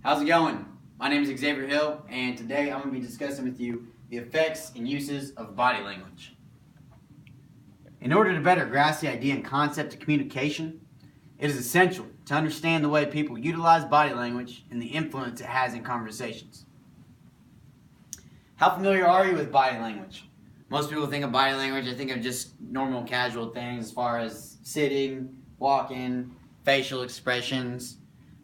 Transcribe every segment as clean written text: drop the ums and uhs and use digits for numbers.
How's it going? My name is Xavier Hill, and today I'm going to be discussing with you the effects and uses of body language. In order to better grasp the idea and concept of communication, it is essential to understand the way people utilize body language and the influence it has in conversations. How familiar are you with body language? Most people think of body language, they think of just normal casual things as far as sitting, walking, facial expressions,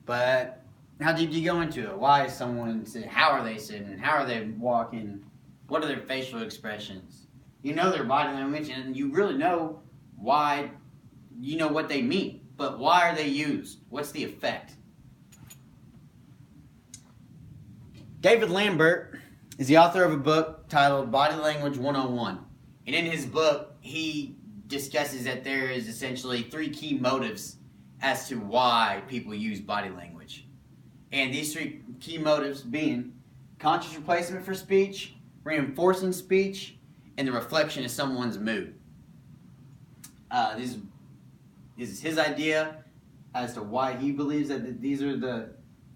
but how deep do you go into it? Why is someone sitting? How are they sitting? How are they walking? What are their facial expressions? You know their body language, and you really know why, you know what they mean, but why are they used? What's the effect? David Lambert is the author of a book titled Body Language 101. And in his book, he discusses that there is essentially three key motives as to why people use body language. And these three key motives being conscious replacement for speech, reinforcing speech, and the reflection of someone's mood. This is his idea as to why he believes that these are the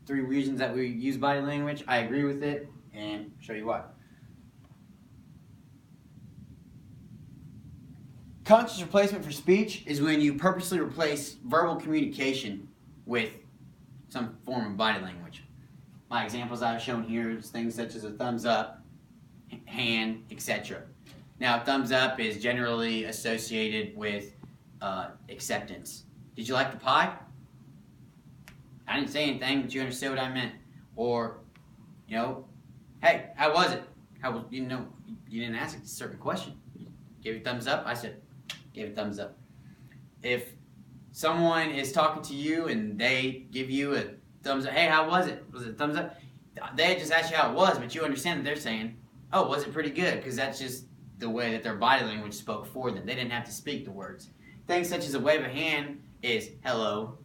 three reasons that we use body language. I agree with it, and I'll show you why. Conscious replacement for speech is when you purposely replace verbal communication with some form of body language. My examples I've shown here is things such as a thumbs up, hand, etc. Now, thumbs up is generally associated with acceptance. Did you like the pie? I didn't say anything, but you understood what I meant. Or, hey, how was it? You didn't ask a certain question. You gave a thumbs up. I said, gave a thumbs up. If someone is talking to you and they give you a thumbs up, hey, how was it? Was it a thumbs up? They just asked you how it was, but you understand that they're saying, oh, was it pretty good? Because that's just the way that their body language spoke for them. They didn't have to speak the words. Things such as a wave of hand is hello,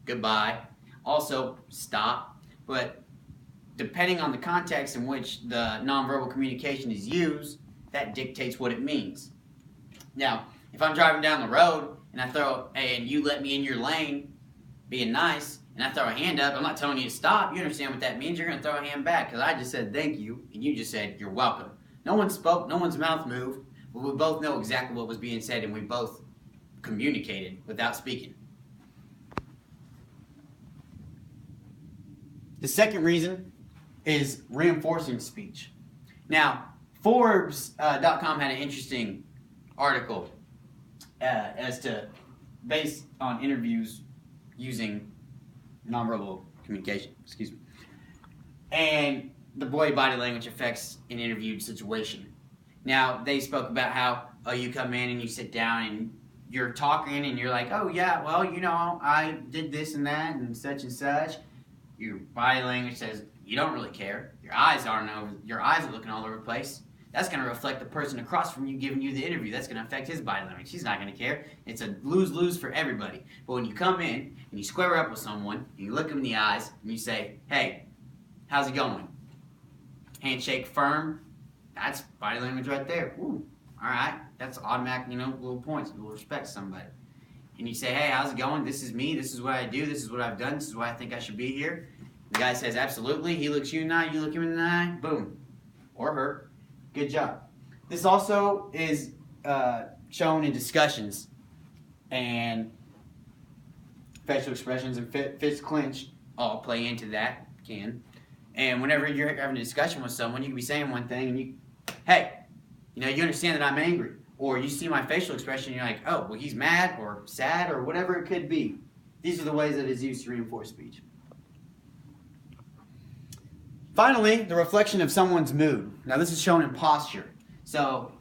goodbye, also stop. But depending on the context in which the nonverbal communication is used, that dictates what it means. Now, if I'm driving down the road and I throw, hey, and you let me in your lane, being nice, and I throw a hand up, I'm not telling you to stop. You understand what that means. You're going to throw a hand back because I just said thank you, and you just said you're welcome. No one spoke, no one's mouth moved, but we both know exactly what was being said, and we both communicated without speaking. The second reason is reinforcing speech. Now, Forbes.com had an interesting article as to based on interviews using nonverbal communication. Excuse me. And the way body language affects an interviewed situation. Now, they spoke about how, you come in and you sit down and you're talking and you're like, oh yeah, well, I did this and that and such and such. Your body language says you don't really care. Your eyes are looking all over the place. That's going to reflect the person across from you giving you the interview. That's going to affect his body language. He's not going to care. It's a lose-lose for everybody. But when you come in and you square up with someone, and you look them in the eyes, and you say, hey, how's it going? Handshake firm. That's body language right there. Ooh, all right. That's automatic, little points. Little respect to somebody. And you say, hey, how's it going? This is me. This is what I do. This is what I've done. This is why I think I should be here. The guy says, absolutely. He looks you in the eye. You look him in the eye. Boom. Or her. Good job. This also is shown in discussions, and facial expressions and fist clenched all play into that, And whenever you're having a discussion with someone, you can be saying one thing, and hey, you understand that I'm angry, or you see my facial expression, and you're like, oh, well, he's mad or sad or whatever it could be. These are the ways that it is used to reinforce speech. Finally, the reflection of someone's mood. Now, this is shown in posture. So,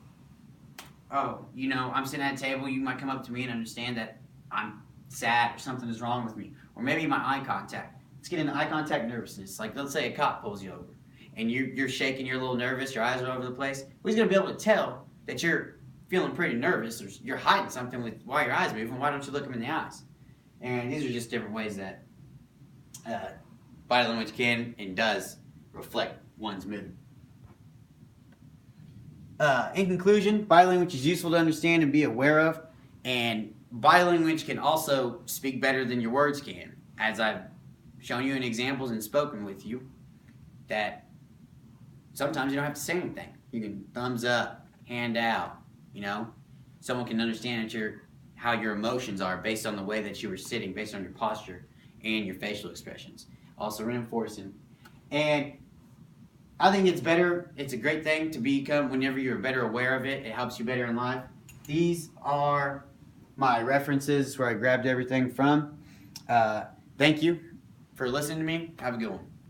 I'm sitting at a table. You might come up to me and understand that I'm sad or something is wrong with me. Or maybe my eye contact. Let's get into eye contact nervousness. Like, let's say a cop pulls you over. And you're shaking, you're a little nervous, your eyes are all over the place. Well, he's going to be able to tell that you're feeling pretty nervous or you're hiding something with why your eyes are moving. Why don't you look him in the eyes? And these are just different ways that body language can and does reflect one's mood. In conclusion, body language is useful to understand and be aware of, and body language can also speak better than your words can, as I've shown you in examples and spoken with you that sometimes you don't have to say anything. You can thumbs up, hand out, Someone can understand how your emotions are based on the way that you were sitting, based on your posture and your facial expressions. Also reinforcing. And I think it's better. It's a great thing to become whenever you're better aware of it. It helps you better in life. These are my references where I grabbed everything from. Thank you for listening to me. Have a good one.